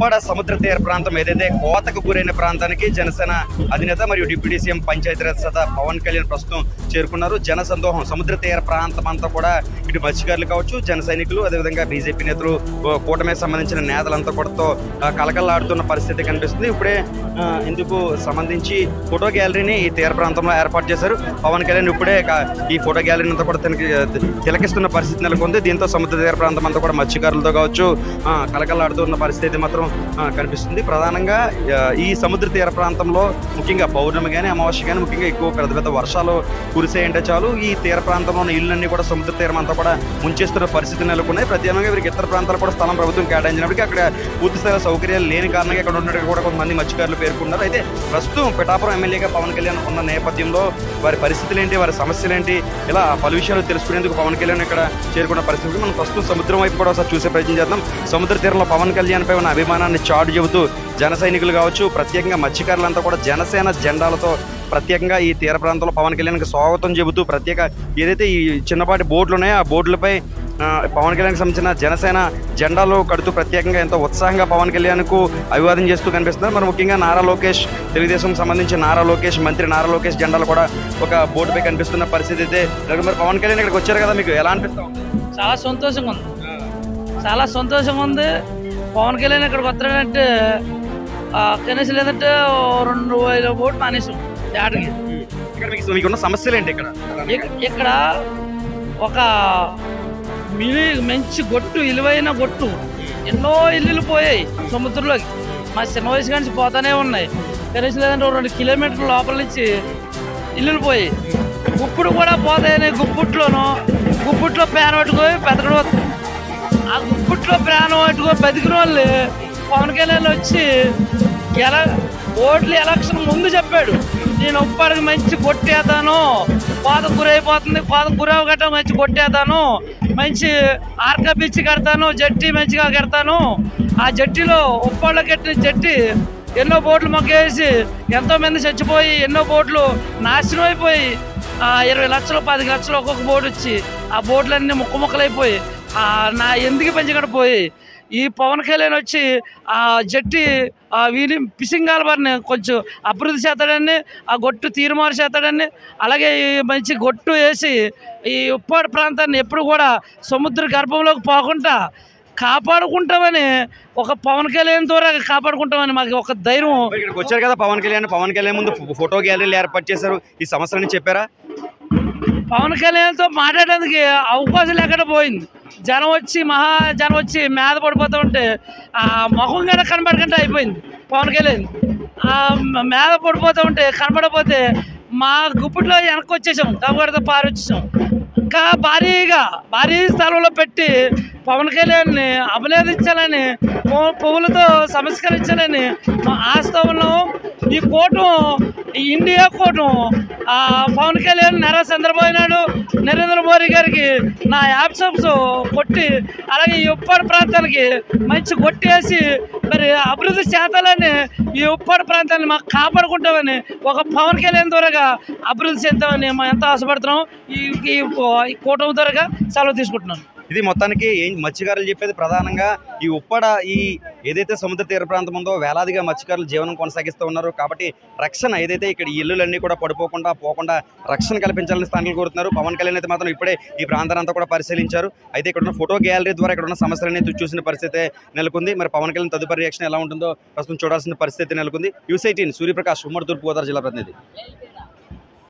ఉప్పాడ సముద్ర తీర ప్రాంతం ఏదైతే కోతకు గురైన ప్రాంతానికి జనసేన అధినేత మరియు డిప్యూటీ సీఎం పంచాయతీరాజ్ శాఖ పవన్ కళ్యాణ్ ప్రస్తుతం చేరుకున్నారు. జన సందోహం సముద్ర తీర ప్రాంతం అంతా కూడా ఇటు మత్స్యకారులు కావచ్చు, జన సైనికులు, అదేవిధంగా బీజేపీ నేతలు, కూటమికి సంబంధించిన నేతలంతా కూడా కలకల్లాడుతున్న పరిస్థితి కనిపిస్తుంది. ఇప్పుడే ఇందుకు సంబంధించి ఫోటో గ్యాలరీని ఈ తీర ప్రాంతంలో ఏర్పాటు చేశారు. పవన్ కళ్యాణ్ ఇప్పుడే ఈ ఫోటో గ్యాలరీని అంతా కూడా తిలకిస్తున్న పరిస్థితి నెలకొంది. దీంతో సముద్ర తీర ప్రాంతం అంతా కూడా మత్స్యకారులతో కావచ్చు కలకల్లాడుతున్న పరిస్థితి మాత్రం కనిపిస్తుంది. ప్రధానంగా ఈ సముద్ర తీర ప్రాంతంలో ముఖ్యంగా పౌర్ణమి కానీ అమావాస్య కానీ ముఖ్యంగా ఎక్కువ పెద్ద వర్షాలు కురిసాయంటే చాలు ఈ తీర ప్రాంతంలో ఉన్న ఇళ్ళన్నీ కూడా సముద్ర తీరం అంతా కూడా ముంచేస్తున్న పరిస్థితి నెలకొన్నాయి. ప్రత్యేకంగా వీరికి ఇతర ప్రాంతాలు కూడా స్థలం ప్రభుత్వం కేటాయించినప్పటికీ అక్కడ పూర్తిస్థాయి సౌకర్యాలు లేని కారణంగా ఇక్కడ ఉన్నట్టు కూడా కొంతమంది మత్స్యకారులు పేర్కొన్నారు. అయితే ప్రస్తుతం పిఠాపురం ఎమ్మెల్యేగా పవన్ కళ్యాణ్ ఉన్న నేపథ్యంలో వారి పరిస్థితులు ఏంటి, వారి సమస్యలు ఏంటి, ఇలా పలు విషయాలు తెలుసుకునేందుకు పవన్ కళ్యాణ్ ఇక్కడ చేరుకున్న పరిస్థితి మనం ప్రస్తుతం సముద్రం వైపు కూడా ఒకసారి చూసే ప్రయత్నం చేద్దాం. సముద్ర తీరంలో పవన్ కళ్యాణ్ పై ఉన్న అభిమానాన్ని చాటు చెబుతూ జన సైనికులు కావచ్చు, ప్రత్యేకంగా మత్స్యకారులంతా కూడా జనసేన జెండాలతో ప్రత్యేకంగా ఈ తీర ప్రాంతంలో పవన్ కళ్యాణ్కి స్వాగతం చెబుతూ ప్రత్యేక ఏదైతే ఈ చిన్నపాటి బోట్లు ఉన్నాయో ఆ బోట్లపై పవన్ కళ్యాణ్కి సంబంధించిన జనసేన జెండాలు కడుతూ ప్రత్యేకంగా ఎంతో ఉత్సాహంగా పవన్ కళ్యాణ్కు అభివాదం చేస్తూ కనిపిస్తున్నారు. మరి ముఖ్యంగా నారా లోకేష్, తెలుగుదేశం సంబంధించి నారా లోకేష్, మంత్రి నారా లోకేష్ జెండాలు కూడా ఒక బోటుపై కనిపిస్తున్న పరిస్థితి అయితే. మరి పవన్ కళ్యాణ్ ఇక్కడికి వచ్చారు కదా, మీకు ఎలా అనిపిస్తా ఉంది? చాలా సంతోషంగా ఉంది, చాలా సంతోషంగా ఉంది. పవన్ కళ్యాణ్ ఇక్కడికి వస్తాడంటే కనీసం లేదంటే 2000 ఓట్లు మానేసాం ఆటకి. మీకున్న సమస్యలు ఏంటి? ఇక్కడ ఒక మంచి గొట్టు, విలువైన గొట్టు, ఎన్నో ఇల్లులు పోయాయి సముద్రంలోకి. మా చిన్న వయసు కానీ పోతానే ఉన్నాయి. కనీసం లేదంటే 2 కిలోమీటర్ల లోపల నుంచి ఇల్లులు పోయాయి. గుప్పుడు కూడా పోతాయని గుప్పుట్లో ప్రాణం పెట్టుకొని బతకడం. ఆ గుప్పుట్లో ప్రాణం పెట్టుకొని బతికిన వాళ్ళు పవన్ కళ్యాణ్ వచ్చి ఓట్ల ఎలక్షన్ ముందు చెప్పాడు, నేను ఉప్పాడికి మంచి కొట్టేద్దాను, కోతకు గురైపోతుంది, కోతకు గురవగట్ట మంచి కొట్టేద్దాను, మంచి ఆర్కా బీచ్ కడతాను, జట్టి మంచిగా కడతాను. ఆ జట్టిలో ఉప్పాడలో కట్టిన జట్టి ఎన్నో బోట్లు మొక్కేసి ఎంతో మంది చచ్చిపోయి ఎన్నో బోట్లు నాశనం అయిపోయి 20 లక్షలు 10 లక్షలు ఒక్కొక్క బోటు వచ్చి ఆ బోట్లన్నీ ముక్కలైపోయి నా ఎందుకు పెంచకపోయి ఈ పవన్ కళ్యాణ్ వచ్చి ఆ జట్టి వీరి ఫిషింగ్ హార్బర్ని కొంచెం అభివృద్ధి చేస్తాడని, ఆ గొట్టు తీర్మానం చేస్తాడని, అలాగే మంచి గొట్టు వేసి ఈ ఉప్పాడు ప్రాంతాన్ని ఎప్పుడు కూడా సముద్ర గర్భంలోకి పోకుండా కాపాడుకుంటామని ఒక పవన్ కళ్యాణ్ ద్వారా కాపాడుకుంటామని మాకు ఒక ధైర్యం. ఇక్కడికి వచ్చారు కదా పవన్ కళ్యాణ్ ముందు ఫోటో గ్యాలరీలు ఏర్పాటు చేశారు. ఈ సమస్యలని చెప్పారా? పవన్ కళ్యాణ్తో మాట్లాడేందుకు అవకాశం లేకుండా పోయింది. జనం వచ్చి మీద పడిపోతూ ఉంటే ఆ ముఖం కూడా కనబడకుండా అయిపోయింది. పవన్ కళ్యాణ్ మీద పడిపోతూ ఉంటే కనబడకపోతే మా గుప్పట్లో వెనక్కి వచ్చేసాం, కాబట్టి పారొచ్చేసాం. ఇంకా భారీ స్థలంలో పెట్టి పవన్ కళ్యాణ్ని అభినందించాలని, పువ్వులతో సంస్కరించాలని ఆశతో ఉన్నాం. ఈ కూటం, ఇండియా కూటం పవన్ కళ్యాణ్, చంద్రబాబు నాయుడు, నరేంద్ర మోడీ గారికి నా యాప్సప్స్ కొట్టి, అలాగే ఈ ఉప్పాడు ప్రాంతానికి మంచి కొట్టేసి మరి అభివృద్ధి చేతాలని, ఈ ఉప్పాడు ప్రాంతాన్ని మాకు కాపాడుకుంటామని, ఒక పవన్ కళ్యాణ్ ద్వారాగా అభివృద్ధి చేద్దామని మేము ఎంతో ఆశపడుతున్నాం. ఈ కూటమి ద్వారాగా సెలవు తీసుకుంటున్నాను. ఇది మొత్తానికి మత్స్యకారులు చెప్పేది ప్రధానంగా ఈ ఉప్పాడ ఈ ఏదైతే సముద్ర తీర ప్రాంతం ఉందో వేలాదిగా మత్స్యకారులు జీవనం కొనసాగిస్తూ ఉన్నారు. కాబట్టి రక్షణ ఏదైతే ఇక్కడ ఇల్లులన్నీ కూడా పోకుండా రక్షణ కల్పించాలని స్థానికులు కోరుతున్నారు. పవన్ కళ్యాణ్ అయితే మాత్రం ఇప్పుడే ఈ ప్రాంతాన్ని అంతా కూడా పరిశీలించారు. అయితే ఇక్కడ ఉన్న ఫోటో గ్యాలరీ ద్వారా ఇక్కడ ఉన్న సమస్యలన్నీ చూసిన పరిస్థితి నెలకొంది. మరి పవన్ కళ్యాణ్ తదుపరి రియాక్షన్ ఎలా ఉంటుందో ప్రస్తుతం చూడాల్సిన పరిస్థితి నెలకొంది. యూసీ18 సూర్యప్రకాష్, ఉమ్మడి తూర్పుగోదావరి జిల్లా ప్రతినిధి.